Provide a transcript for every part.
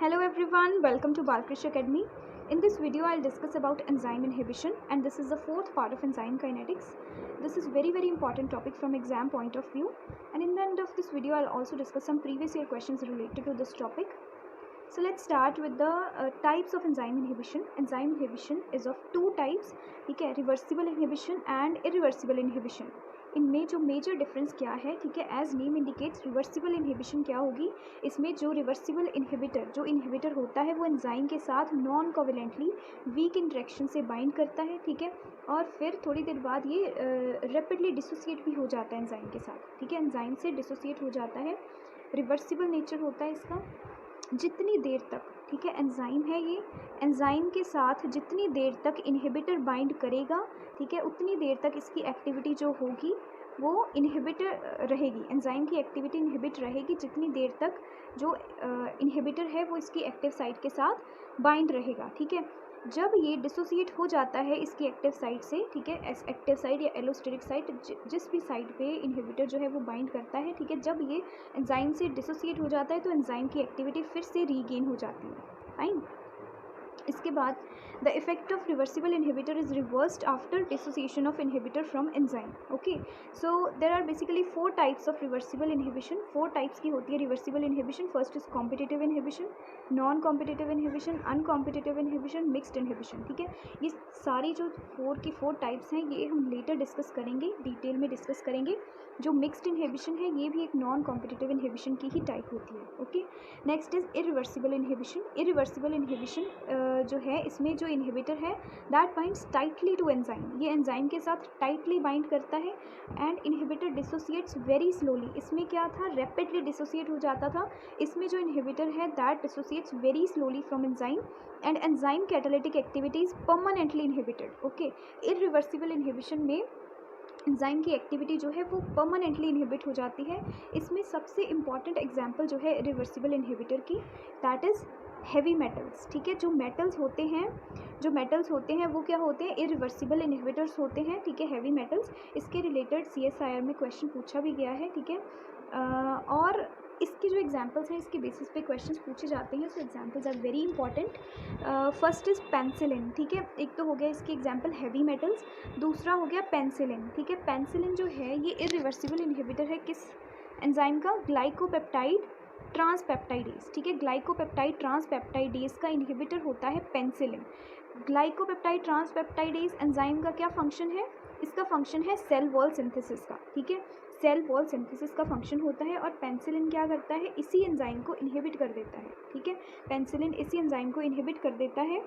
Hello everyone, welcome to Balkrish Academy. In this video, I'll discuss about enzyme inhibition, and this is the fourth part of enzyme kinetics. This is very important topic from exam point of view, and in the end of this video, I'll also discuss some previous year questions related to this topic. So let's start with the types of enzyme inhibition. Enzyme inhibition is of two types, ठीक है, reversible inhibition and irreversible inhibition. इनमें जो major difference क्या है, ठीक है, as name indicates reversible inhibition क्या होगी, इसमें जो रिवर्सिबल इनहिबिटर होता है वो एंजाइम के साथ नॉन कोवेलेंटली वीक इंटरेक्शन से बाइंड करता है, ठीक है, और फिर थोड़ी देर बाद ये रैपिडली डिसोसिएट भी हो जाता है एंजाइम के साथ, ठीक है, एंजाइम से डिसोसिएट हो जाता है। रिवर्सिबल नेचर होता है इसका। जितनी देर तक, ठीक है, एंजाइम है ये, एंजाइम के साथ जितनी देर तक इनहिबिटर बाइंड करेगा, ठीक है, उतनी देर तक इसकी एक्टिविटी जो होगी वो इनहिबिटर रहेगी, एंजाइम की एक्टिविटी इनहिबिट रहेगी जितनी देर तक जो इनहिबिटर है वो इसकी एक्टिव साइट के साथ बाइंड रहेगा, ठीक है। जब ये डिसोसिएट हो जाता है इसकी एक्टिव साइट से, ठीक है, एक्टिव साइट या एलोस्टेरिक साइट, जिस भी साइट पे इनहिबिटर जो है वो बाइंड करता है, ठीक है, जब ये एंजाइम से डिसोसिएट हो जाता है तो एंजाइम की एक्टिविटी फिर से रीगेन हो जाती है। फाइन। इसके बाद the effect of reversible inhibitor is reversed after dissociation of inhibitor from enzyme. Okay, so there are basically 4 types of reversible inhibition. 4 types की होती है reversible inhibition. First is competitive inhibition, non competitive inhibition, uncompetitive inhibition, mixed inhibition, ठीक है। ये सारी जो 4 types हैं ये हम लेटर डिस्कस करेंगे, डिटेल में डिस्कस करेंगे। जो मिक्स्ड इनहिबिशन है ये भी एक नॉन कॉम्पिटिटिव इनहिबिशन की ही टाइप होती है। Okay, next is irreversible inhibition. Irreversible inhibition जो है इसमें जो इनहिबिटर है that binds tightly to enzyme, ये एंजाइम के साथ टाइटली बाइंड करता है and inhibitor dissociates very slowly. इसमें क्या था, रैपिडली डिसोसिएट हो जाता था, इसमें जो इनहिबिटर है that dissociates very slowly from enzyme and enzyme catalytic activity is permanently inhibited. Okay, irreversible inhibition में एंजाइम की एक्टिविटी जो है वो परमानेंटली इनहिबिट हो जाती है। इसमें सबसे इम्पॉर्टेंट एग्जांपल जो है रिवर्सिबल इनहिबिटर की दैट इज़ हैवी मेटल्स, ठीक है। जो मेटल्स होते हैं वो क्या होते हैं, इरिवर्सिबल इनहिबिटर्स होते हैं, ठीक है, हैवी मेटल्स। इसके रिलेटेड CSIR में क्वेश्चन पूछा भी गया है, ठीक है, और इसके जो एग्जांपल्स हैं इसके बेसिस पे क्वेश्चंस पूछे जाते हैं। So examples are very important. First is penicillin, ठीक है, एक तो हो गया इसकी एग्जांपल हैवी मेटल्स, दूसरा हो गया पेंसिलिन, ठीक है। पेंसिलिन जो है ये इरिवर्सिबल इनहिबिटर है किस एंजाइम का, ग्लाइकोपेप्टाइड ट्रांसपेप्टाइडेज, ठीक है, ग्लाइकोपेप्टाइड ट्रांसपेप्टाइडेज का इनहिबिटर होता है पेंसिलिन। ग्लाइकोपेप्टाइड ट्रांसपेप्टाइडेज एंजाइम का क्या फंक्शन है, इसका फंक्शन है सेल वॉल सिंथेसिस का, ठीक है, सेल वॉल सिंथेसिस का फंक्शन होता है। और पेंसिलिन क्या करता है, इसी एंजाइम को इनहिबिट कर देता है, ठीक है, पेंसिलिन इसी एंजाइम को इनहिबिट कर देता है।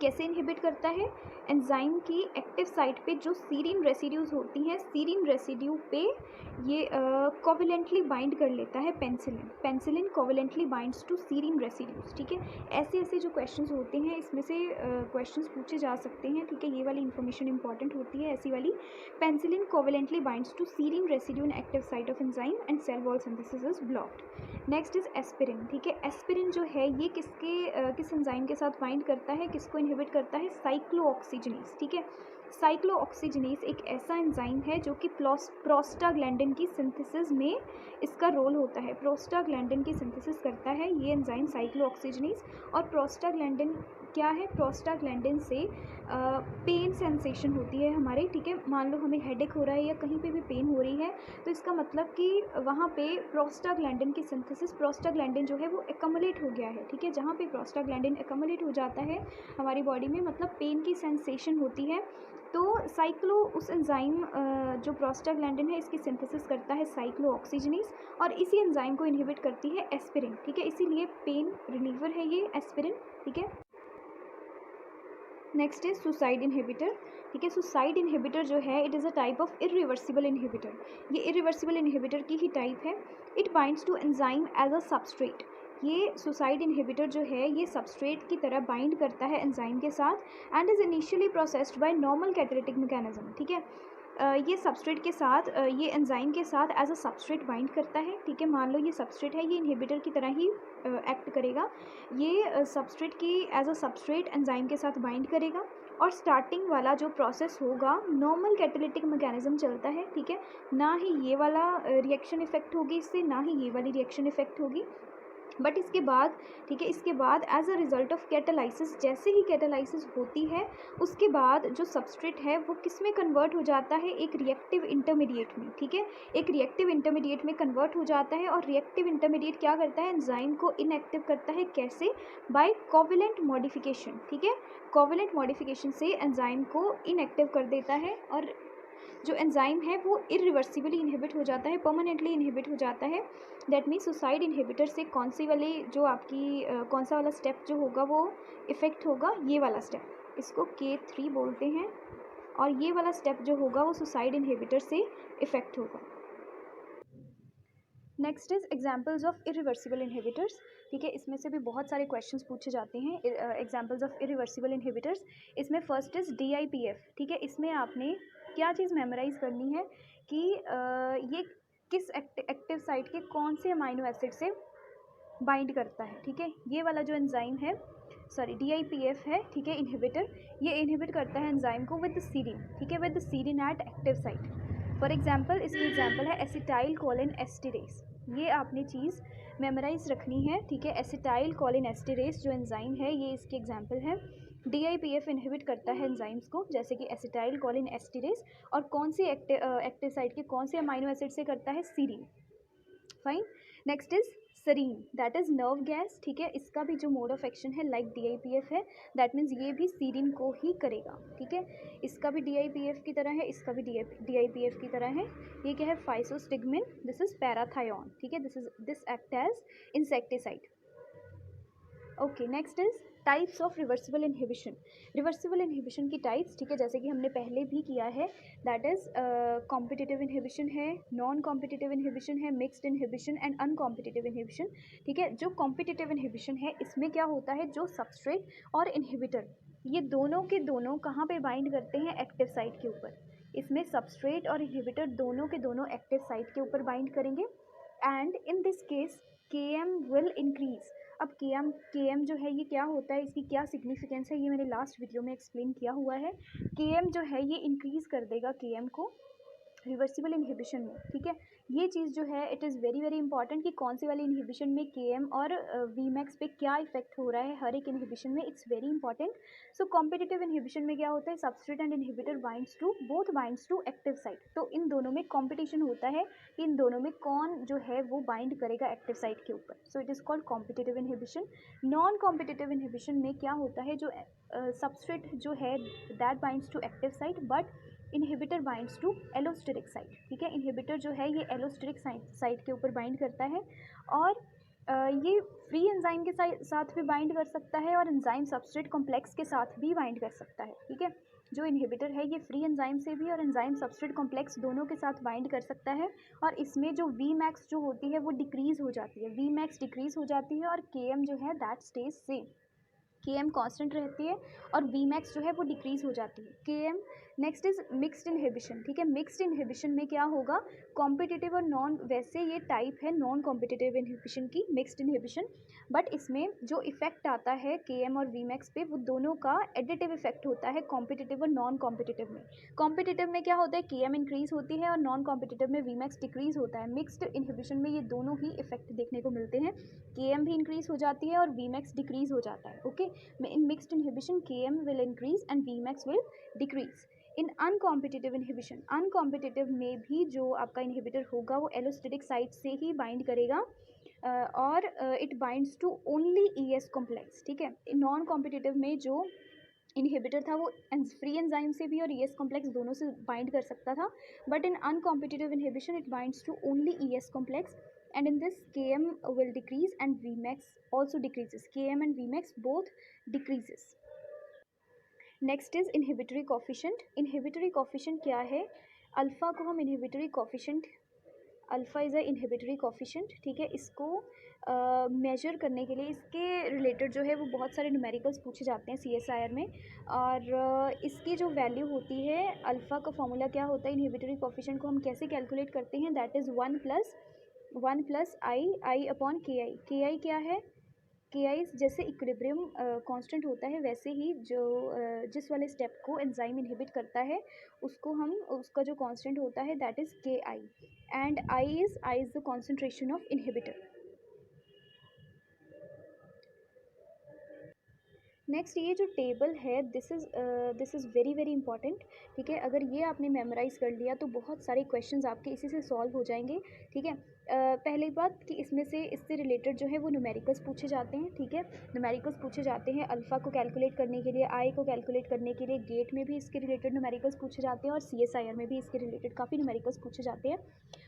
कैसे इनहिबिट करता है, एंजाइम की एक्टिव साइट पे जो सीरीन रेसिड्यूज होती हैं, सीरीन रेसिड्यू पे ये कोवेलेंटली बाइंड कर लेता है penicillin covalently binds to serine residues, ठीक है। ऐसे जो क्वेश्चंस होते हैं इसमें से क्वेश्चंस पूछे जा सकते हैं, ठीक है, ये वाली इन्फॉर्मेशन इंपॉर्टेंट होती है, ऐसी वाली। Penicillin covalently binds to serine residue in active site of enzyme and cell wall synthesis is blocked. Next is aspirin, ठीक है, एस्पिरिन जो है ये किस एंजाइम के साथ बाइंड करता है, किसको इनहिबिट करता है, साइक्लोऑक्सीजनेज, ठीक है। साइक्लोऑक्सीजनेज एक ऐसा एंजाइम है जो कि प्रोस्टाग्लैंडिन की सिंथेसिस में इसका रोल होता है, प्रोस्टाग्लैंडिन की सिंथेसिस करता है ये एंजाइम साइक्लोऑक्सीजनेज। और प्रोस्टाग्लैंडिन क्या है, प्रोस्टाग्लैंडिन से पेन सेंसेशन होती है हमारे, ठीक है, मान लो हमें हेडेक हो रहा है या कहीं पे भी पेन हो रही है तो इसका मतलब कि वहाँ पे प्रोस्टाग्लैंडिन की सिंथेसिस, प्रोस्टाग्लैंडिन जो है वो एकमुलेट हो गया है, ठीक है। जहाँ पे प्रोस्टाग्लैंडिन एकमुलेट हो जाता है हमारी बॉडी में, मतलब पेन की सेंसेशन होती है, तो उस एंजाइम जो प्रोस्टाग्लैंडिन है इसकी सिंथेसिस करता है साइक्लोऑक्सीजनेज और इसी एंजाइम को इनहिबिट करती है एस्पिरिन, ठीक है, इसीलिए पेन रिलीवर है ये एस्पिरिन, ठीक है। नेक्स्ट इज सुसाइड इनहिबिटर, ठीक है। सुसाइड इनहिबिटर जो है it is a type of irreversible inhibitor, ये इरिवर्सिबल इनहिबिटर की ही टाइप है। It binds to enzyme as a substrate, ये सुसाइड इनहिबिटर जो है ये सबस्ट्रेट की तरह बाइंड करता है एंजाइम के साथ and is initially processed by normal catalytic mechanism, ठीक है। ये सबस्ट्रेट के साथ ये एंजाइम के साथ एज अ सबस्ट्रेट बाइंड करता है, ठीक है। मान लो ये सबस्ट्रेट है, ये इनहिबिटर की तरह ही एक्ट करेगा, ये सबस्ट्रेट की एज अ सबस्ट्रेट एंजाइम के साथ बाइंड करेगा और स्टार्टिंग वाला जो प्रोसेस होगा नॉर्मल कैटालिटिक मैकेनिज्म चलता है, ठीक है, ना ही ये वाला रिएक्शन इफेक्ट होगी इससे, ना ही ये वाली रिएक्शन इफेक्ट होगी। बट इसके बाद, ठीक है, इसके बाद as a result of catalysis, जैसे ही कैटालाइसिस होती है उसके बाद जो सबस्ट्रेट है वो किस में कन्वर्ट हो जाता है, एक रिएक्टिव इंटरमीडिएट में, ठीक है, एक रिएक्टिव इंटरमीडिएट में कन्वर्ट हो जाता है। और रिएक्टिव इंटरमीडिएट क्या करता है, एंजाइम को इनएक्टिव करता है, कैसे, बाय कोवेलेंट मॉडिफिकेशन, ठीक है, कोवेलेंट मॉडिफिकेशन से एंजाइम को इनएक्टिव कर देता है और जो एंजाइम है वो इरिवर्सिबली इनहिबिट हो जाता है, परमानेंटली इनहिबिट हो जाता है। दैट मीन्स सुसाइड इनहिबिटर से कौन सी वाली जो आपकी कौन सा वाला स्टेप जो होगा वो इफ़ेक्ट होगा, ये वाला स्टेप, इसको K3 बोलते हैं, और ये वाला स्टेप जो होगा वो सुसाइड इनहिबिटर से इफ़ेक्ट होगा। Next is examples of irreversible inhibitors, ठीक है, इसमें से भी बहुत सारे क्वेश्चंस पूछे जाते हैं, एग्जाम्पल्स ऑफ इरिवर्सिबल इनहिबिटर्स। इसमें फर्स्ट इज DIPF, ठीक है, इसमें आपने क्या चीज़ मेमोराइज करनी है कि ये किस एक्टिव साइट के कौन से अमाइनो एसिड से बाइंड करता है, ठीक है, ये वाला जो एंजाइम है, सॉरी DIPF है, ठीक है, इनहिबिटर, ये इनहिबिट करता है एंजाइम को विद सीरीन, ठीक है, with serine at active site. For example, इसकी एग्जाम्पल है एसिटाइल कोलिन एस्टिरेज, ये आपने चीज़ मेमोराइज रखनी है, ठीक है, एसिटाइल कोलिन एस्टिरेज जो एंजाइम है ये इसकी एग्जाम्पल है। DIPF इनहिबिट करता है एंजाइम्स को, जैसे कि एसिटाइल कोलिन एस्टिरेज, और कौन सी एक्टिव साइट के कौन से अमाइनो एसिड से करता है, serine. Fine. Next is sarin, that is nerve gas, ठीक है, इसका भी जो मोड ऑफ एक्शन है लाइक DIPF है, दैट मीन्स ये भी सीरीन को ही करेगा, ठीक है, इसका भी DIPF की तरह है, इसका भी DIPF की तरह है। ये क्या है, फाइसोस्टिग्मिन, दिस इज पैराथायोन, ठीक है, this act as insecticide. Okay, next is types of reversible inhibition. Reversible inhibition की टाइप्स, ठीक है, जैसे कि हमने पहले भी किया है, दैट इज कॉम्पिटिटिव इनहिबिशन है, नॉन कॉम्पिटिटिव इनहिबिशन है, mixed inhibition and uncompetitive inhibition, ठीक है। जो कॉम्पिटिटिव इनहिबिशन है इसमें क्या होता है, जो सबस्ट्रेट और इनहिबिटर ये दोनों के दोनों कहाँ पे बाइंड करते हैं, एक्टिव साइट के ऊपर। इसमें सबस्ट्रेट और इनहिबिटर दोनों के दोनों एक्टिव साइट के ऊपर बाइंड करेंगे, and in this case Km will increase. अब Km जो है ये क्या होता है, इसकी क्या सिग्निफिकेंस है, ये मैंने लास्ट वीडियो में एक्सप्लेन किया हुआ है। Km जो है ये इंक्रीज़ कर देगा Km को रिवर्सिबल इनहिबिशन में, ठीक है। ये चीज़ जो है it is very very important कि कौन सी वाली इनहिबिशन में Km और Vmax पे क्या इफेक्ट हो रहा है हर एक इनहिबिशन में, it's very important. So competitive inhibition में क्या होता है, substrate and inhibitor binds to active site, तो इन दोनों में कॉम्पिटिशन होता है कि इन दोनों में कौन जो है वो बाइंड करेगा एक्टिव साइट के ऊपर, so it is called competitive inhibition. Non competitive inhibition में क्या होता है, जो सबस्ट्रेट जो है that binds to active site but inhibitor binds to allosteric site, ठीक है, इनहिबिटर जो है ये एलोस्टेरिक साइट के ऊपर बाइंड करता है, और ये फ्री एंजाइम के साथ भी बाइंड कर सकता है और एंजाइम सबस्ट्रेट कॉम्प्लेक्स के साथ भी बाइंड कर सकता है, ठीक है। जो इनहिबिटर है ये फ्री एंजाइम से भी और एंजाइम सबस्ट्रेट कॉम्प्लेक्स दोनों के साथ बाइंड कर सकता है, और इसमें जो Vmax जो होती है वो डिक्रीज़ हो जाती है, Vmax डिक्रीज़ हो जाती है, और Km जो है that stage same, Km constant रहती है और Vmax जो है वो डिक्रीज़ हो जाती है, Km। Next is mixed inhibition, ठीक है, मिक्स्ड इनहिबिशन में क्या होगा, कॉम्पिटिटिव और नॉन, वैसे ये टाइप है नॉन कॉम्पिटिटिव इनहिबिशन की, मिक्स्ड इनहिबिशन, बट इसमें जो इफेक्ट आता है Km और Vmax पे वो दोनों का एडिटिव इफेक्ट होता है कॉम्पिटिटिव और नॉन कॉम्पिटिटिव में। कॉम्पिटिटिव में क्या होता है, Km इंक्रीज़ होती है और नॉन कॉम्पिटिटिव में Vmax डिक्रीज़ होता है। मिक्स्ड इनहिबिशन में ये दोनों ही इफेक्ट देखने को मिलते हैं, Km भी इंक्रीज़ हो जाती है और Vmax डिक्रीज़ हो जाता है, okay. In mixed inhibition, Km will increase and Vmax will decrease. In uncompetitive inhibition, uncompetitive में भी जो आपका इनहिबिटर होगा वो एलोस्टेटिक साइट से ही बाइंड करेगा, और it binds to only ES complex, ठीक है। नॉन कॉम्पिटिटिव में जो इनहिबिटर था वो फ्री एंजाइम से भी और ES कॉम्प्लेक्स दोनों से बाइंड कर सकता था, but in uncompetitive inhibition it binds to only ES complex, and in this Km will decrease and Vmax also decreases, Km and Vmax both decreases. Next is inhibitory coefficient. Inhibitory coefficient क्या है, alpha को हम inhibitory coefficient, alpha is a inhibitory coefficient, ठीक है। इसको major करने के लिए इसके रिलेटेड जो है वो बहुत सारे न्यूमेरिकल्स पूछे जाते हैं CSIR में, और इसकी जो वैल्यू होती है, अल्फ़ा का फॉर्मूला क्या होता है, इनहिबिटरी कोफिशिएंट को हम कैसे कैलकुलेट करते हैं, that is 1 plus I upon KI क्या है, KI जैसे इक्विलिब्रियम कांस्टेंट होता है वैसे ही जो जिस वाले स्टेप को एंजाइम इनहिबिट करता है उसका जो कांस्टेंट होता है that is KI, and I is the concentration of inhibitor. Next ये जो टेबल है this is very very important, ठीक है। अगर ये आपने मेमोराइज़ कर लिया तो बहुत सारे क्वेश्चंस आपके इसी से सॉल्व हो जाएंगे, ठीक है। पहली बात कि इससे रिलेटेड जो है वो न्यूमेरिकल्स पूछे जाते हैं, ठीक है। न्यूमेरिकल्स पूछे जाते हैं अल्फ़ा को कैलकुलेट करने के लिए, आई को कैलकुलेट करने के लिए, गेट में भी इसके रिलेटेड न्यूमेरिकल्स पूछे जाते हैं और CSIR में भी इसके रिलेटेड काफ़ी न्यूमेरिकल्स पूछे जाते हैं।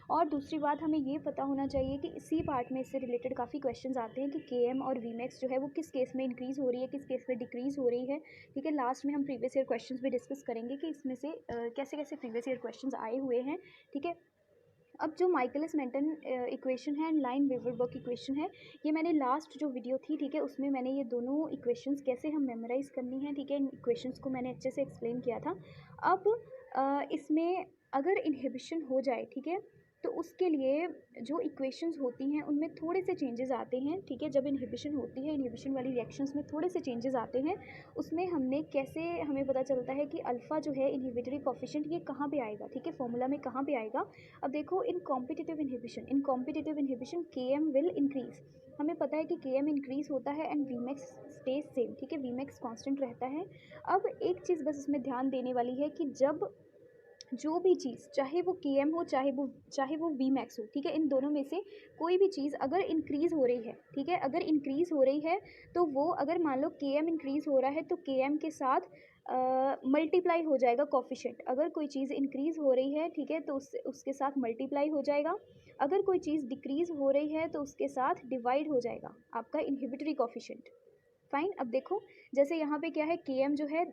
और दूसरी बात हमें ये पता होना चाहिए कि इसी पार्ट में इससे रिलेटेड काफ़ी क्वेश्चंस आते हैं कि KM और VMAX जो है वो किस केस में इंक्रीज़ हो रही है, किस केस में डिक्रीज़ हो रही है, ठीक है। लास्ट में हम प्रीवियस ईयर क्वेश्चंस भी डिस्कस करेंगे कि इसमें से कैसे कैसे प्रीवियस ईयर क्वेश्चंस आए हुए हैं, ठीक है। अब जो माइकलिस मेंटन इक्वेशन है एंड लाइन वेवरबर्ग इक्वेशन है, ये मैंने लास्ट जो वीडियो थी, ठीक है, उसमें मैंने ये दोनों इक्वेशंस कैसे हम मेमोराइज़ करनी है, ठीक है, इन इक्वेशंस को मैंने अच्छे से एक्सप्लेन किया था। अब इसमें अगर इनहिबिशन हो जाए, ठीक है, तो उसके लिए जो इक्वेशंस होती हैं उनमें थोड़े से चेंजेस आते हैं, ठीक है। जब इनहिबिशन होती है, इनहिबिशन वाली रिएक्शंस में थोड़े से चेंजेस आते हैं। उसमें हमें पता चलता है कि अल्फ़ा जो है इनहिबिटरी कोफिशिएंट ये कहाँ पे आएगा, ठीक है, फॉर्मूला में कहाँ पे आएगा। अब देखो in competitive inhibition KM will increase. हमें पता है कि KM इंक्रीज़ होता है एंड Vmax स्टेज सेम, ठीक है, Vmax कांस्टेंट रहता है। अब एक चीज़ बस इसमें ध्यान देने वाली है कि जब जो भी चीज़, चाहे वो KM हो चाहे वो Vmax हो, ठीक है, इन दोनों में से कोई भी चीज़ अगर इंक्रीज़ हो रही है, ठीक है, अगर इंक्रीज़ हो रही है तो वो अगर मान लो KM इंक्रीज़ हो रहा है तो KM के साथ मल्टीप्लाई हो जाएगा कोफिशिएंट। अगर कोई चीज़ इंक्रीज़ हो रही है, ठीक है, तो उसके साथ मल्टीप्लाई हो जाएगा। अगर कोई चीज़ डिक्रीज़ हो रही है तो उसके साथ डिवाइड हो जाएगा आपका इनहिबिटरी कोफिशिएंट। फाइन। अब देखो जैसे यहाँ पे क्या है, KM जो है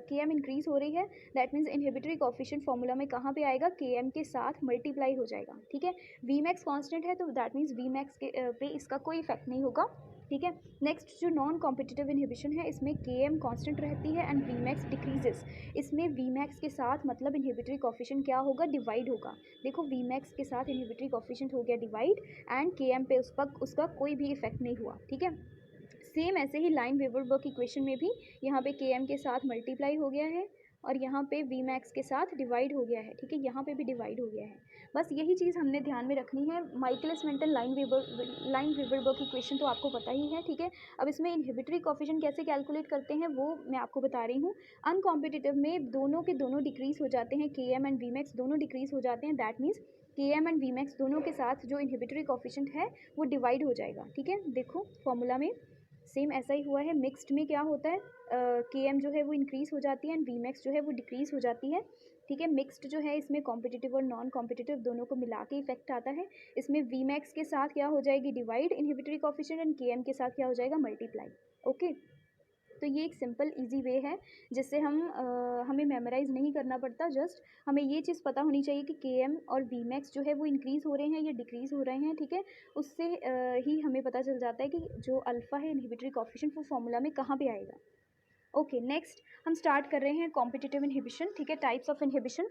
KM इंक्रीज़ हो रही है, that means inhibitory coefficient formula में कहाँ पे आएगा, KM के साथ मल्टीप्लाई हो जाएगा, ठीक है। Vmax कांस्टेंट है तो दैट मीन्स Vmax के पे इसका कोई इफेक्ट नहीं होगा, ठीक है। नेक्स्ट जो नॉन कॉम्पिटिटिव इनहिबिशन है, इसमें KM कांस्टेंट रहती है एंड Vmax डिक्रीजेस। इसमें Vmax के साथ मतलब इनहिबिटरी कोफिशिएंट क्या होगा, डिवाइड होगा। देखो Vmax के साथ इनहिबिटरी कोफिशिएंट हो गया डिवाइड एंड KM पे उसका कोई भी इफेक्ट नहीं हुआ, ठीक है। सेम ऐसे ही लाइन वेवरबर्ग इक्वेशन में भी यहाँ पे KM के साथ मल्टीप्लाई हो गया है और यहाँ पे Vmax के साथ डिवाइड हो गया है, ठीक है, यहाँ पे भी डिवाइड हो गया है। बस यही चीज़ हमने ध्यान में रखनी है। माइकलिस मेंटन लाइन वेवरबर्ग इक्वेशन तो आपको पता ही है, ठीक है। अब इसमें इनहिबिटरी कोफिशिएंट कैसे कैलकुलेट करते हैं वो मैं आपको बता रही हूँ। अनकॉम्पिटिटिव में दोनों के दोनों डिक्रीज़ हो जाते हैं, KM एंड Vmax दोनों डिक्रीज़ हो जाते हैं। That means KM and Vmax दोनों के साथ जो इनहिबिटरी कोफिशिएंट है वो डिवाइड हो जाएगा, ठीक है। देखो फॉर्मूला में सेम ऐसा ही हुआ है। मिक्स्ड में क्या होता है, KM जो है वो इंक्रीज़ हो जाती है एंड Vmax जो है वो डिक्रीज़ हो जाती है, ठीक है। मिक्स्ड जो है इसमें कॉम्पिटिटिव और नॉन कॉम्पिटिटिव दोनों को मिला के इफेक्ट आता है। इसमें Vmax के साथ क्या हो जाएगी, divide inhibitory coefficient and KM के साथ क्या हो जाएगा, मल्टीप्लाई। ओके, तो ये एक सिंपल इजी वे है जिससे हमें मेमोराइज़ नहीं करना पड़ता। जस्ट हमें ये चीज़ पता होनी चाहिए कि KM और Vmax जो है वो इंक्रीज़ हो रहे हैं या डिक्रीज़ हो रहे हैं, ठीक है। उससे ही हमें पता चल जाता है कि जो अल्फ़ा है इनहिबिटरी कोफिशिएंट वो फॉर्मूला में कहाँ पे आएगा। ओके, नेक्स्ट हम स्टार्ट कर रहे हैं कॉम्पिटिटिव इनहिबिशन, ठीक है, types of inhibition.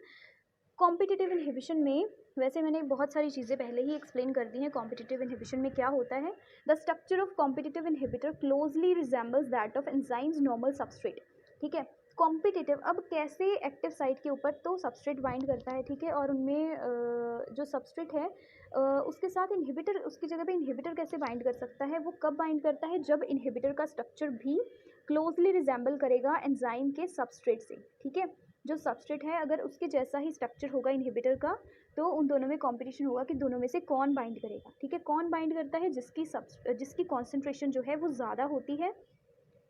Competitive inhibition में वैसे मैंने बहुत सारी चीज़ें पहले ही एक्सप्लेन कर दी हैं। कॉम्पिटिटिव इनहिबिशन में क्या होता है, the structure of competitive inhibitor closely resembles that of enzymes normal substrate, ठीक है। कॉम्पिटिटिव अब कैसे, एक्टिव साइट के ऊपर तो सबस्ट्रेट बाइंड करता है, ठीक है, और उनमें जो सबस्ट्रेट है उसके साथ इनहिबिटर, उसकी जगह पे इनहिबिटर कैसे बाइंड कर सकता है, वो कब बाइंड करता है, जब इनहिबिटर का स्ट्रक्चर भी क्लोजली रिजेंबल करेगा एंजाइम के सबस्ट्रेट से, ठीक है। जो सबस्ट्रेट है अगर उसके जैसा ही स्ट्रक्चर होगा इनहिबिटर का, तो उन दोनों में कंपटीशन होगा कि दोनों में से कौन बाइंड करेगा, ठीक है। कौन बाइंड करता है, जिसकी कॉन्सेंट्रेशन जो है वो ज़्यादा होती है,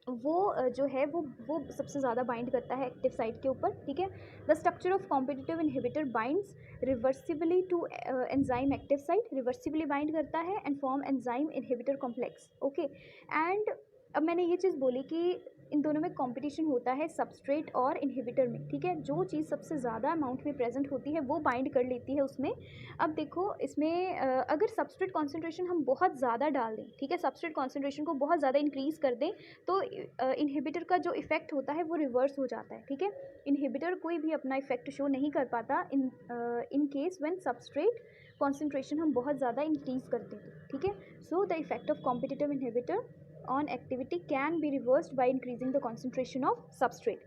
वो जो है वो सबसे ज़्यादा बाइंड करता है एक्टिव साइट के ऊपर, ठीक है। The structure of competitive inhibitor binds reversibly to enzyme active site, reversibly bind करता है and form enzyme inhibitor complex, okay. And अब मैंने ये चीज़ बोली कि इन दोनों में कंपटीशन होता है सबस्ट्रेट और इनहिबिटर में, ठीक है। जो चीज़ सबसे ज़्यादा अमाउंट में प्रेजेंट होती है वो बाइंड कर लेती है उसमें। अब देखो इसमें अगर सबस्ट्रेट कॉन्सेंट्रेशन हम बहुत ज़्यादा डाल दें, ठीक है, सबस्ट्रेट कॉन्सेंट्रेशन को बहुत ज़्यादा इंक्रीज़ कर दें तो इनहिबिटर का जो इफ़ेक्ट होता है वो रिवर्स हो जाता है, ठीक है। इनहिबिटर कोई भी अपना इफ़ेक्ट शो नहीं कर पाता in case when substrate concentration हम बहुत ज़्यादा इंक्रीज़ करते हैं, ठीक है। So the effect of competitive inhibitor on activity can be reversed by increasing the concentration of substrate.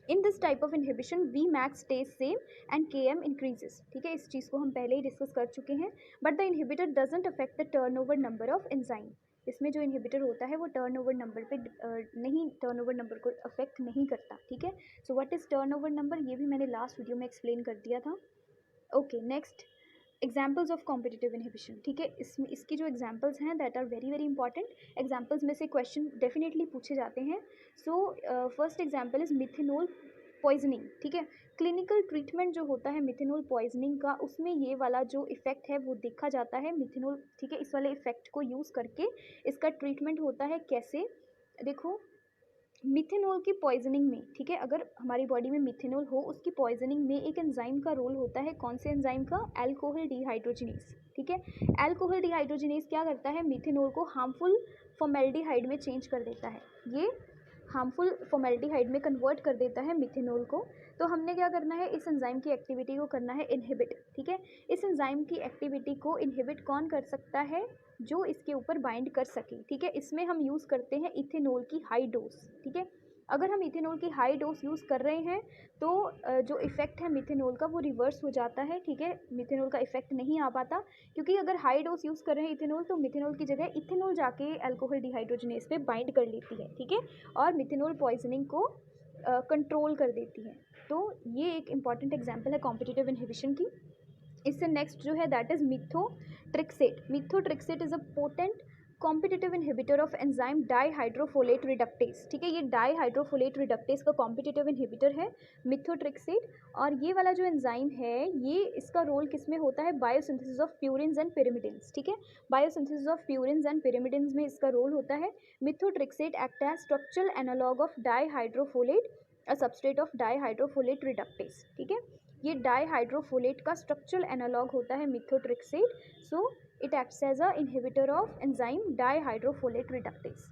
In this type of inhibition Vmax stays same and Km increases, ठीक है। इस चीज़ को हम पहले ही डिस्कस कर चुके हैं। But the inhibitor doesn't affect the turnover number of enzyme, इसमें जो इनहिबिटर होता है वो टर्नओवर नंबर पे नहीं, टर्नओवर नंबर को अफेक्ट नहीं करता, ठीक है। So what is turnover number, ये भी मैंने लास्ट वीडियो में एक्सप्लेन कर दिया था। Okay, next examples of competitive inhibition, ठीक है। इसकी जो एग्जाम्पल्स हैं that are very very important. Examples में से क्वेश्चन डेफिनेटली पूछे जाते हैं। So first example is methanol poisoning, ठीक है। क्लिनिकल ट्रीटमेंट जो होता है मिथेनॉल पॉइजनिंग का, उसमें ये वाला जो इफेक्ट है वो देखा जाता है मिथेनॉल, ठीक है। इस वाले इफेक्ट को यूज़ करके इसका ट्रीटमेंट होता है। कैसे, देखो, मिथेनॉल की पॉइजनिंग में, ठीक है, अगर हमारी बॉडी में मिथेनॉल हो, उसकी पॉइजनिंग में एक एंजाइम का रोल होता है। कौन से एंजाइम का? अल्कोहल डिहाइड्रोजिनेज, ठीक है। अल्कोहल डिहाइड्रोजिनेज क्या करता है? मिथेनॉल को हार्मफुल फॉर्मेल्डिहाइड में चेंज कर देता है। ये हार्मफुल फॉर्मेल्डिहाइड में कन्वर्ट कर देता है मिथेनॉल को। तो हमने क्या करना है, इस एंजाइम की एक्टिविटी को करना है इनहिबिट, ठीक है। इस एंजाइम की एक्टिविटी को इनहिबिट कौन कर सकता है? जो इसके ऊपर बाइंड कर सके, ठीक है। इसमें हम यूज़ करते हैं इथेनॉल की हाई डोज, ठीक है। अगर हम इथेनॉल की हाई डोज यूज़ कर रहे हैं तो जो इफ़ेक्ट है मिथेनॉल का वो रिवर्स हो जाता है, ठीक है। मिथेनॉल का इफेक्ट नहीं आ पाता, क्योंकि अगर हाई डोज यूज़ कर रहे हैं इथेनॉल, तो मिथेनॉल की जगह इथेनॉल जाके अल्कोहल डिहाइड्रोजनेज पे बाइंड कर लेती है, ठीक है, और मिथेनॉल पॉइजनिंग को कंट्रोल कर देती है। तो ये एक इंपॉर्टेंट एग्जाम्पल है कॉम्पिटिटिव इनहिबिशन की। इससे नेक्स्ट जो है that is methotrexate. Methotrexate is a potent competitive inhibitor of enzyme dihydrofolate reductase, ठीक है। ये डाईहाइड्रोफोलेट रिडक्टेज का कॉम्पिटिटिव इनहिबिटर है मिथोट्रिक्सेट। और ये वाला जो एंजाइम है, ये इसका रोल किस में होता है? Biosynthesis of purines and pyrimidines, ठीक है। Biosynthesis of purines and pyrimidines में इसका रोल होता है। Methotrexate act as structural analogue of dihydrofolate, a substrate of dihydrofolate reductase, ठीक है। ये डाईहाइड्रोफोलेट का स्ट्रक्चरल एनालॉग होता है methotrexate. So it acts as a inhibitor of enzyme dihydrofolate reductase.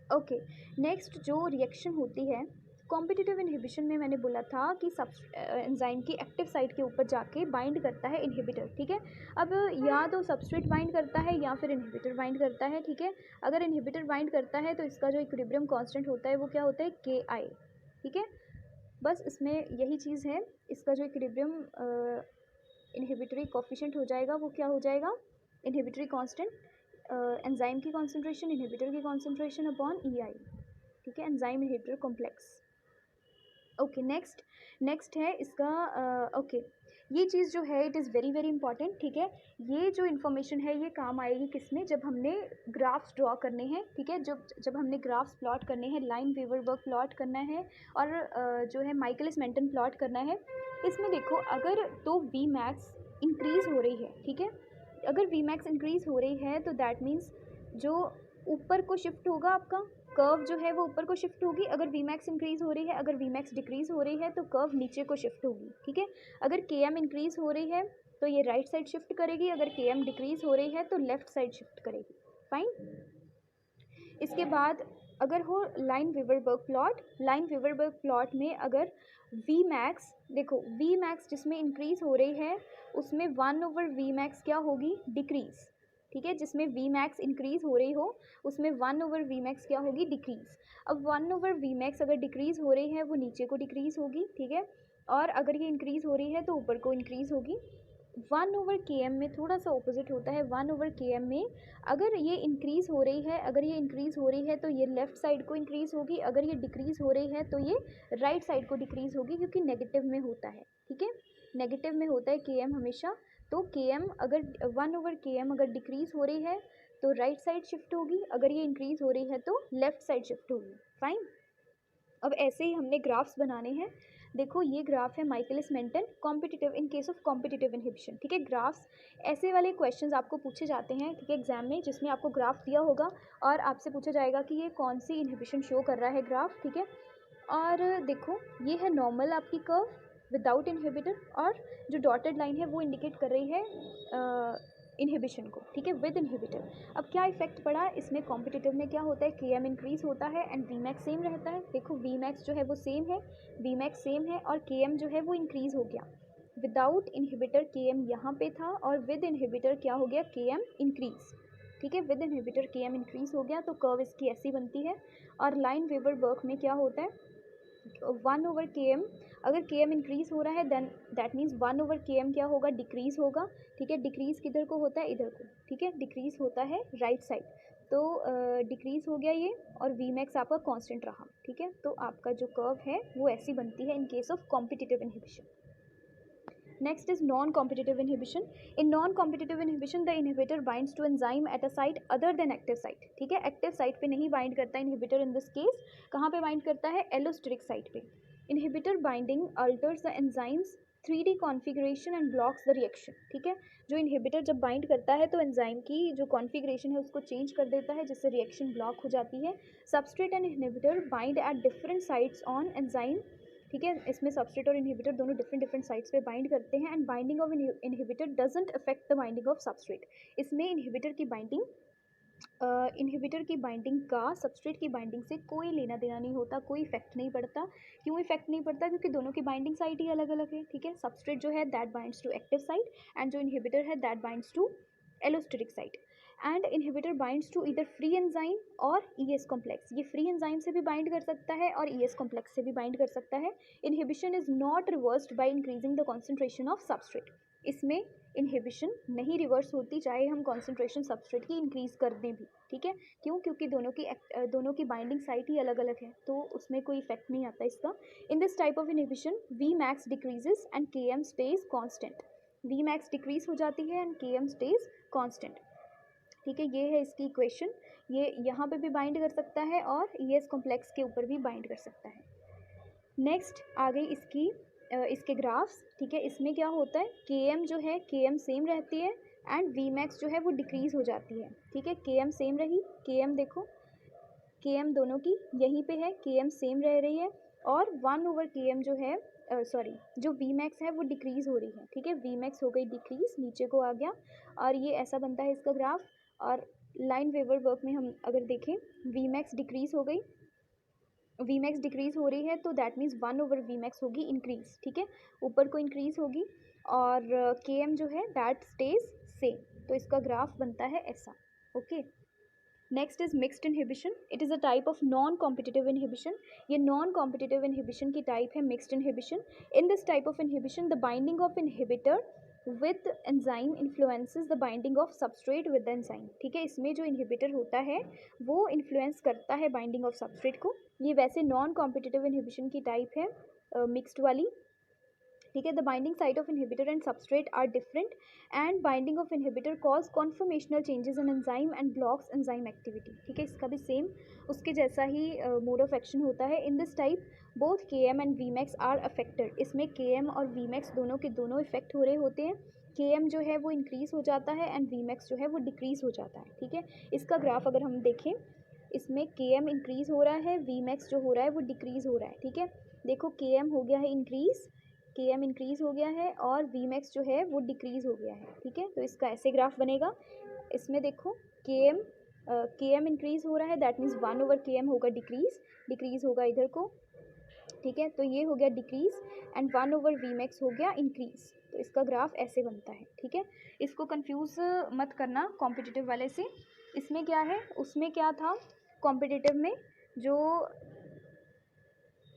Okay, next जो रिएक्शन होती है कॉम्पिटिटिव इनहिबिशन में, मैंने बोला था कि सब एंजाइम की एक्टिव साइट के ऊपर जाके बाइंड करता है इनहिबिटर, ठीक है। अब या तो सबस्ट्रेट बाइंड करता है या फिर इनहिबिटर बाइंड करता है, ठीक है। अगर इनहिबिटर बाइंड करता है तो इसका जो इक्विलिब्रियम कांस्टेंट होता है वो क्या होता है? Ki, ठीक है। बस इसमें यही चीज़ है, इसका जो इक्विलिब्रियम इनहिबिटरी कोफिशिएंट हो जाएगा वो क्या हो जाएगा? इनहिबिटरी कांस्टेंट, एंजाइम की कॉन्सेंट्रेशन, इनहिबिटर की कॉन्सेंट्रेशन अपॉन EI, ठीक है, enzyme inhibitor complex. Okay, next है इसका ओके, ये चीज़ जो है it is very very important, ठीक है। ये जो इन्फॉर्मेशन है ये काम आएगी किसमें? जब हमने ग्राफ्स ड्रॉ करने हैं, ठीक है। जब हमने ग्राफ्स प्लॉट करने हैं, लाइन वीवरबर्ग प्लॉट करना है और जो है माइकलिस मेंटन प्लॉट करना है। इसमें देखो, अगर तो वी मैक्स इंक्रीज़ हो रही है, ठीक है, अगर वी मैक्स इंक्रीज़ हो रही है तो दैट मीन्स जो ऊपर को शिफ्ट होगा, आपका कर्व जो है वो ऊपर को शिफ्ट होगी। अगर वी मैक्स इंक्रीज़ हो रही है, अगर वी मैक्स डिक्रीज़ हो रही है तो कर्व नीचे को शिफ्ट होगी, ठीक है। अगर Km इंक्रीज़ हो रही है तो ये राइट साइड शिफ्ट करेगी, अगर Km डिक्रीज़ हो रही है तो लेफ़्ट साइड शिफ्ट करेगी, फाइन। इसके बाद अगर हो लाइन वीवरबर्ग प्लॉट, लाइन वीवरबर्ग प्लॉट में अगर वी मैक्स, देखो वी मैक्स जिसमें इंक्रीज़ हो रही है उसमें 1/V मैक्स क्या होगी? डिक्रीज़, ठीक है। जिसमें वी मैक्स इंक्रीज़ हो रही हो उसमें 1/V मैक्स क्या होगी? डिक्रीज़। अब 1/V मैक्स अगर डिक्रीज़ हो रही है वो नीचे को डिक्रीज़ होगी, ठीक है, और अगर ये इंक्रीज़ हो रही है तो ऊपर को इंक्रीज़ होगी। 1/Km में थोड़ा सा ऑपोजिट होता है। 1/Km में अगर ये इंक्रीज़ हो रही है, अगर ये इंक्रीज़ हो रही है तो ये लेफ़्ट साइड को इंक्रीज़ होगी, अगर ये डिक्रीज़ हो रही है तो ये राइट साइड को डिक्रीज़ होगी, क्योंकि नेगेटिव में होता है, ठीक है। नेगेटिव में होता है Km हमेशा। तो Km अगर 1/Km अगर डिक्रीज़ हो रही है तो राइट साइड शिफ्ट होगी, अगर ये इंक्रीज़ हो रही है तो लेफ़्ट साइड शिफ्ट होगी, फाइन। अब ऐसे ही हमने ग्राफ्स बनाने हैं। देखो ये ग्राफ है Michaelis Menten competitive in case of competitive inhibition, ठीक है। ग्राफ्स ऐसे वाले क्वेश्चंस आपको पूछे जाते हैं, ठीक है, एग्जाम में, जिसमें आपको ग्राफ दिया होगा और आपसे पूछा जाएगा कि ये कौन सी इनहिबिशन शो कर रहा है ग्राफ, ठीक है। और देखो ये है नॉर्मल आपकी कर्व विदाउट इनहिबिटर, और जो डॉटेड लाइन है वो इंडिकेट कर रही है इनहिबिशन को, ठीक है, विद इनहिबिटर। अब क्या इफेक्ट पड़ा इसमें? कॉम्पिटिटिव में क्या होता है? Km इंक्रीज़ होता है एंड वी मैक्स सेम रहता है। देखो वी मैक्स जो है वो सेम है, वी मैक्स सेम है और Km जो है वो इंक्रीज़ हो गया। विदाउट इनहिबिटर Km यहाँ पे था और विद इनहिबिटर क्या हो गया? Km इंक्रीज़, ठीक है। विद इनहिबिटर Km इंक्रीज़ हो गया तो कर्व इसकी ऐसी बनती है। और लाइन वीवरबर्ग में क्या होता है? 1/Km अगर के एम इंक्रीज़ हो रहा है then that means 1 over K M क्या होगा, डिक्रीज़ होगा, ठीक है। डिक्रीज़ किधर को होता है, इधर को, ठीक है, डिक्रीज़ होता है राइट साइड। तो डिक्रीज़ हो गया ये, और वी मैक्स आपका कांस्टेंट रहा, ठीक है। तो आपका जो कर्व है वो ऐसी बनती है इन case of competitive inhibition. Next is non-competitive inhibition. In non-competitive inhibition, the inhibitor binds to enzyme at a site other than active site. ठीक है, active site पे नहीं bind करता inhibitor in this case. कहाँ पे bind करता है, allosteric site पे. Inhibitor binding alters the enzyme's 3D configuration and blocks the reaction. ठीक है, जो inhibitor जब bind करता है तो enzyme की जो configuration है उसको change कर देता है, जिससे reaction block हो जाती है. Substrate and inhibitor bind at different sites on enzyme, ठीक है। इसमें सबस्ट्रेट और इनहिबिटर दोनों डिफरेंट साइट्स पे बाइंड करते हैं, and binding of inhibitor doesn't affect the binding of substrate. इसमें इनहिबिटर की बाइंडिंग का सबस्ट्रेट की बाइंडिंग से कोई लेना देना नहीं होता, कोई इफेक्ट नहीं पड़ता। क्यों इफेक्ट नहीं पड़ता, क्योंकि दोनों की बाइंडिंग साइट ही अलग अलग है, ठीक है। सबस्ट्रेट जो है that binds to active site, and जो इनहिबिटर है that binds to allosteric site. And inhibitor binds to इधर फ्री एंजाइम और ईएस कॉम्प्लेक्स। ये फ्री एंजाइम से भी बाइंड कर सकता है और ईएस कॉम्प्लेक्स से भी बाइंड कर सकता है। Inhibition is not reversed by increasing the concentration of substrate. इसमें इनहिबिशन नहीं रिवर्स होती चाहे हम कॉन्सेंट्रेशन सबस्ट्रेट की इंक्रीज कर दें भी, ठीक है। क्यों, क्योंकि दोनों की बाइंडिंग साइट ही अलग अलग है, तो उसमें कोई इफेक्ट नहीं आता इसका। In this type of inhibition V max decreases and K M stays constant. V max decrease हो जाती है and K M stays constant, ठीक है। ये है इसकी इक्वेशन। ये यहाँ पे भी बाइंड कर सकता है और ईएस कॉम्प्लेक्स के ऊपर भी बाइंड कर सकता है। नेक्स्ट आ गई इसके ग्राफ्स, ठीक है। इसमें क्या होता है, के एम जो है के एम सेम रहती है एंड वी मैक्स जो है वो डिक्रीज़ हो जाती है, ठीक है। के एम सेम रही, के एम देखो, के एम दोनों की यहीं पे है, के एम सेम रह रही है, और 1 ओवर के एम जो है जो वी मैक्स है वो डिक्रीज़ हो रही है, ठीक है। वी मैक्स हो गई डिक्रीज़, नीचे को आ गया, और ये ऐसा बनता है इसका ग्राफ। और लाइन वेवर वर्क में हम अगर देखें, वी मैक्स डिक्रीज़ हो गई, वी मैक्स डिक्रीज़ हो रही है, तो that means 1 over V max होगी इंक्रीज़, ठीक है, ऊपर को इंक्रीज़ होगी, और के एम जो है दैट स्टेज सेम। तो इसका ग्राफ बनता है ऐसा, okay. Next is mixed inhibition. It is a type of non competitive inhibition. ये नॉन कॉम्पिटिटिव इनहिबिशन की टाइप है mixed inhibition. In this type of inhibition the binding of inhibitor with enzyme influences the binding of substrate with enzyme, ठीक है। इसमें जो inhibitor होता है वो इन्फ्लुएंस करता है बाइंडिंग ऑफ सबस्ट्रेट को। ये वैसे नॉन कॉम्पिटिटिव इनहिबिशन की टाइप है मिक्स्ड वाली, ठीक है। The binding site of inhibitor and substrate are different, and binding of inhibitor cause conformational changes in enzyme and blocks enzyme activity, ठीक है। इसका भी सेम उसके जैसा ही मोड ऑफ एक्शन होता है। In this type both K M and V max are affected. इसमें K M और वी मैक्स दोनों के दोनों इफेक्ट हो रहे होते हैं। के एम जो है वो इंक्रीज़ हो जाता है एंड वी मैक्स जो है वो डिक्रीज़ हो जाता है, ठीक है। इसका ग्राफ अगर हम देखें, इसमें के एम इंक्रीज़ हो रहा है, वी मैक्स जो हो रहा है वो डिक्रीज़ हो रहा है, ठीक है। देखो के एम हो गया है इंक्रीज़, के एम इंक्रीज़ हो गया है, और वी मैक्स जो है वो डिक्रीज़ हो गया है, ठीक है। तो इसका ऐसे ग्राफ बनेगा। इसमें देखो के एम इंक्रीज़ हो रहा है, that means 1 over K M होगा डिक्रीज़ होगा इधर को, ठीक है। तो ये हो गया decrease and 1 over V max हो गया इंक्रीज़। तो इसका ग्राफ ऐसे बनता है, ठीक है। इसको कंफ्यूज मत करना कॉम्पिटिटिव वाले से। इसमें क्या है, उसमें क्या था, कॉम्पिटिटिव में जो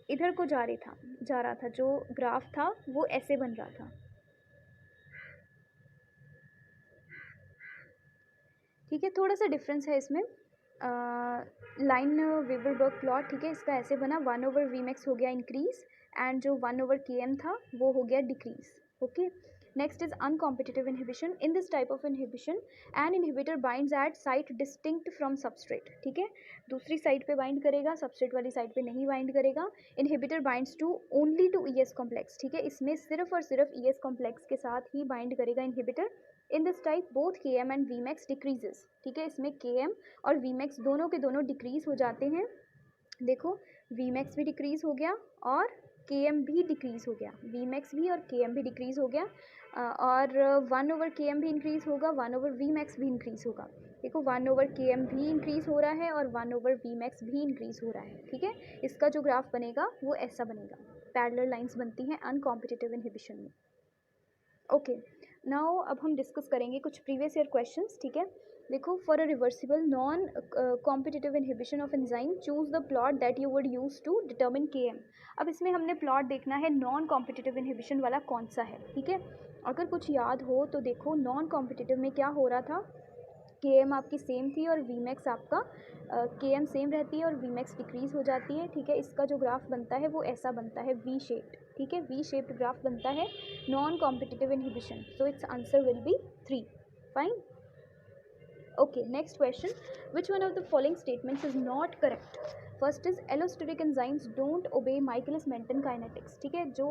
इधर को जा रहा था जो ग्राफ था वो ऐसे बन रहा था, ठीक है। थोड़ा सा डिफरेंस है इसमें। लाइन वेवरबर्ग प्लॉट, ठीक है, इसका ऐसे बना, 1 ओवर वी मैक्स हो गया इंक्रीज़ एंड जो 1 ओवर के एम था वो हो गया decrease, okay. Next is uncompetitive inhibition. In this type of inhibition an inhibitor binds at site distinct from substrate, ठीक है। दूसरी साइट पे बाइंड करेगा, सबस्ट्रेट वाली साइट पे नहीं बाइंड करेगा। Inhibitor binds to only to ES complex, ठीक है। इसमें सिर्फ और सिर्फ ईएस कॉम्प्लेक्स के साथ ही बाइंड करेगा inhibitor. In this type both K M and V max decreases, ठीक है। इसमें के एम और वी मैक्स दोनों के दोनों डिक्रीज़ हो जाते हैं। देखो वी मैक्स भी डिक्रीज़ हो गया और के एम भी डिक्रीज़ हो गया, वी मैक्स भी और के एम भी डिक्रीज़ हो गया, और 1 ओवर के एम भी इंक्रीज़ होगा, 1 ओवर वी मैक्स भी इंक्रीज़ होगा। देखो 1 ओवर के एम भी इंक्रीज़ हो रहा है और 1 ओवर वी मैक्स भी इंक्रीज़ हो रहा है, ठीक है। इसका जो ग्राफ बनेगा वो ऐसा बनेगा, पैरेलल लाइंस बनती हैं अनकॉम्पिटिटिव इनहिबिशन में, ओके। नाउ अब हम डिस्कस करेंगे कुछ प्रीवियस ईयर क्वेश्चंस, ठीक है। देखो, for a reversible non competitive inhibition of enzyme choose the plot that you would use to determine Km। अब इसमें हमने प्लॉट देखना है नॉन कॉम्पिटिटिव इनहिबिशन वाला कौन सा है, ठीक है। अगर कुछ याद हो तो देखो, नॉन कॉम्पिटिटिव में क्या हो रहा था, Km आपकी सेम थी और Vmax आपका Km सेम रहती है और Vmax डिक्रीज हो जाती है, ठीक है। इसका जो ग्राफ बनता है वो ऐसा बनता है वी शेप्ड, ठीक है, वी शेप्ड ग्राफ बनता है non competitive inhibition. So it's answer will be 3। Fine. Okay, next question. Which one of the following statements is not correct? First is allosteric enzymes don't obey Michaelis Menten kinetics, ठीक है। जो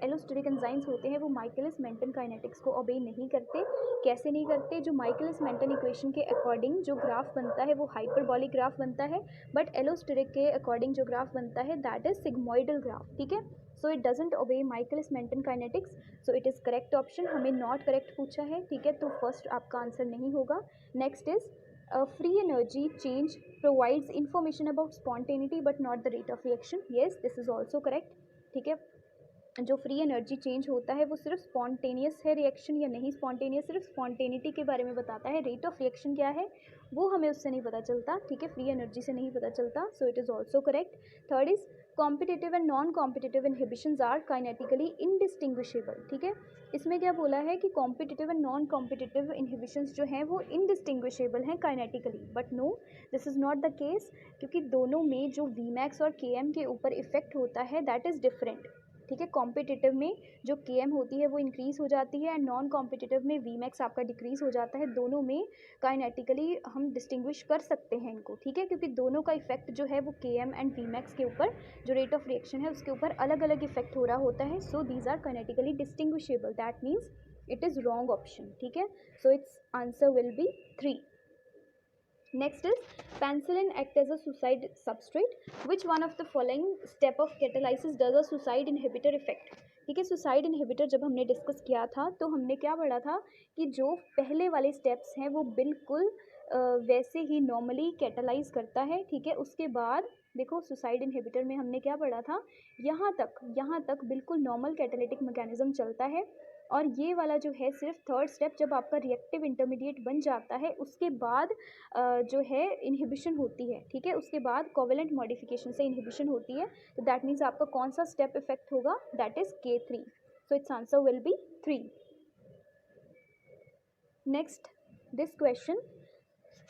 allosteric enzymes होते हैं वो Michaelis Menten kinetics को ओबे नहीं करते। कैसे नहीं करते? जो माइकलिस मेंटन इक्वेशन के अकॉर्डिंग जो ग्राफ बनता है वो हाइपरबॉलिक ग्राफ बनता है, बट एलोस्टेरिक के अकॉर्डिंग जो ग्राफ बनता है दैट इज सिग्मोइडल ग्राफ, ठीक है। So it doesn't obey Michaelis Menten kinetics, so it is correct option. हमें नॉट करेक्ट पूछा है, ठीक है, तो फर्स्ट आपका आंसर नहीं होगा। Next is free energy change provides information about spontaneity but not the rate of reaction. Yes, this is also correct, ठीक है। जो फ्री एनर्जी चेंज होता है वो सिर्फ स्पॉन्टेनियस है रिएक्शन या नहीं स्पॉन्टेनियस, सिर्फ स्पॉन्टेनिटी के बारे में बताता है। रेट ऑफ रिएक्शन क्या है वो हमें उससे नहीं पता चलता, ठीक है, फ्री एनर्जी से नहीं पता चलता। So it is also correct. Third is competitive and non competitive inhibitions are kinetically indistinguishable, ठीक है। इसमें क्या बोला है कि competitive and non competitive inhibitions जो हैं वो इनडिस्टिंग्विशेबल हैं kinetically, but no, this is not the case, क्योंकि दोनों में जो Vmax और Km के ऊपर इफेक्ट होता है दैट इज़ डिफरेंट, ठीक है। कॉम्पिटिटिव में जो Km होती है वो इंक्रीज़ हो जाती है एंड नॉन कॉम्पिटिटिव में Vmax आपका डिक्रीज़ हो जाता है। दोनों में काइनेटिकली हम डिस्टिंग्विश कर सकते हैं इनको, ठीक है, क्योंकि दोनों का इफेक्ट जो है वो Km एंड Vmax के ऊपर जो रेट ऑफ रिएक्शन है उसके ऊपर अलग अलग इफेक्ट हो रहा होता है। So these are kinetically distinguishable, that means it is wrong option, ठीक है। So it's answer will be 3। Next is penicillin act as a suicide substrate. Which one of the following step of catalysis does a suicide inhibitor effect? ठीक है, suicide inhibitor जब हमने discuss किया था तो हमने क्या पढ़ा था कि जो पहले वाले स्टेप्स हैं वो बिल्कुल वैसे ही नॉर्मली कैटालाइज करता है, ठीक है। उसके बाद देखो सुसाइड इनहिबिटर में हमने क्या पढ़ा था, यहाँ तक बिल्कुल नॉर्मल कैटालिटिक मैकेनिज्म चलता है, और ये वाला जो है सिर्फ थर्ड स्टेप जब आपका रिएक्टिव इंटरमीडिएट बन जाता है उसके बाद जो है इनहिबिशन होती है, ठीक है। उसके बाद कोवेलेंट मॉडिफिकेशन से इनहिबिशन होती है, तो दैट मीन्स आपका कौन सा स्टेप इफेक्ट होगा, that is K3। So it's answer will be 3। Next this question,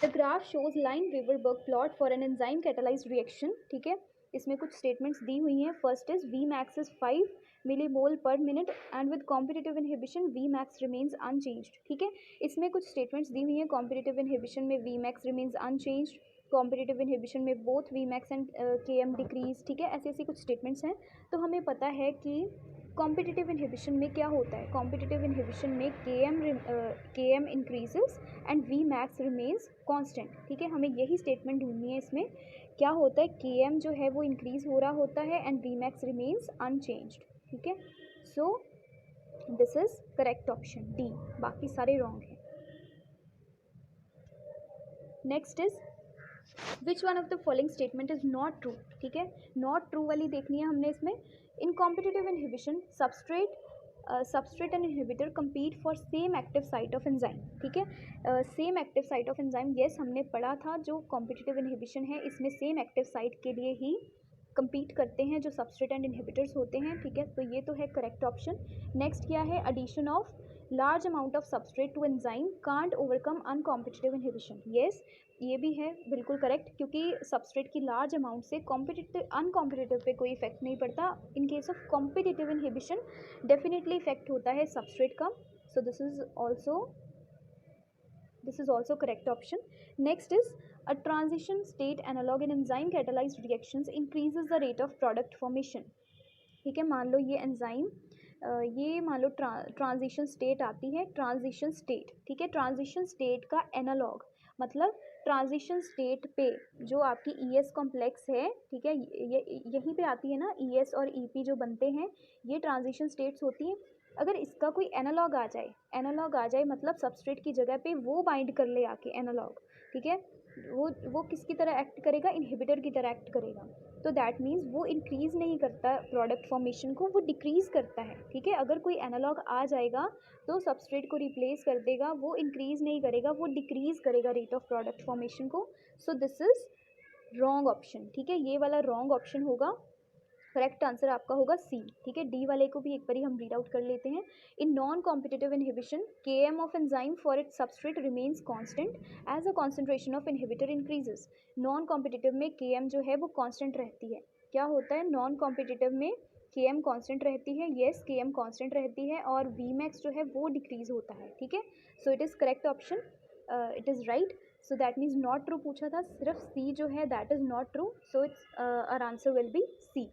the graph shows line Weaver Burk plot for an enzyme catalysed reaction, ठीक है। इसमें कुछ स्टेटमेंट्स दी हुई हैं। First is Vmax is 5 millimole per minute and with competitive inhibition Vmax remains unchanged, ठीक है। इसमें कुछ स्टेटमेंट्स दी हुई हैं। कॉम्पिटिटिव इनहिबिशन में Vmax remains unchanged, competitive inhibition में both Vmax and Km decrease, ठीक है। ऐसे ऐसे कुछ स्टेटमेंट्स हैं। तो हमें पता है कि कॉम्पिटिटिव इनहिबिशन में क्या होता है, कॉम्पिटिटिव इनहिबिशन में Km increases and Vmax remains constant, ठीक है। हमें यही स्टेटमेंट ढूंढनी है। इसमें क्या होता है, Km जो है वो इंक्रीज हो रहा होता है एंड Vmax रिमेन्स अनचेंज्ड, ठीक है। So this is correct option D, बाकी सारे रॉन्ग हैं। Next is which one of the following statement is not true, ठीक है। नॉट ट्रू वाली देखनी है हमने इसमें। In competitive inhibition substrate and inhibitor compete for same active site of enzyme, ठीक है। Same active site of enzyme, yes हमने पढ़ा था जो कॉम्पिटिटिव इनहिबिशन है इसमें सेम एक्टिव साइट के लिए ही compete करते हैं जो सबस्ट्रेट एंड इनहिबिटर्स होते हैं, ठीक है। तो ये तो है करेक्ट ऑप्शन। नेक्स्ट क्या है, addition of large amount of substrate to enzyme can't overcome uncompetitive inhibition, yes ये भी है बिल्कुल करेक्ट, क्योंकि सबस्ट्रेट की लार्ज अमाउंट से कॉम्पिटिटिव अनकॉम्पिटिटिव पे कोई इफेक्ट नहीं पड़ता। In case of competitive inhibition definitely effect होता है सबस्ट्रेट का। So this is also correct option. Next is a transition state analog in enzyme catalyzed reactions increases the rate of product formation, ठीक है। मान लो ये enzyme मान लो transition state आती है, ट्रांजिशन स्टेट, ठीक है। ट्रांजिशन स्टेट का एनालॉग मतलब ट्रांजिशन स्टेट पे जो आपकी ES कॉम्प्लेक्स है, ठीक है, ये यहीं पे आती है ना, ES और EP जो बनते हैं ये ट्रांजिशन स्टेट्स होती हैं। अगर इसका कोई एनालॉग आ जाए मतलब सबस्ट्रेट की जगह पे वो बाइंड कर ले आके एनालॉग, ठीक है, वो किसकी तरह एक्ट करेगा, इनहिबिटर की तरह एक्ट करेगा। तो दैट मीन्स वो इंक्रीज़ नहीं करता प्रोडक्ट फॉर्मेशन को, वो डिक्रीज़ करता है, ठीक है। अगर कोई एनालॉग आ जाएगा तो सबस्ट्रेट को रिप्लेस कर देगा, वो इंक्रीज़ नहीं करेगा, वो डिक्रीज़ करेगा रेट ऑफ प्रोडक्ट फॉर्मेशन को। So this is wrong option, ठीक है, ये वाला रॉन्ग ऑप्शन होगा। करेक्ट आंसर आपका होगा सी, ठीक है। डी वाले को भी एक बार हम रीड आउट कर लेते हैं। In non competitive inhibition Km of enzyme for its substrate remains constant as a concentration of inhibitor increases. Non competitive में Km जो है वो कांस्टेंट रहती है। क्या होता है नॉन कॉम्पिटिटिव में? Km कांस्टेंट रहती है, येस Km कांस्टेंट रहती है, और Vmax जो है वो डिक्रीज होता है, ठीक है। So it is correct option, it is right. So that means not true पूछा था, सिर्फ सी जो है that is not true, so its our answer will be C.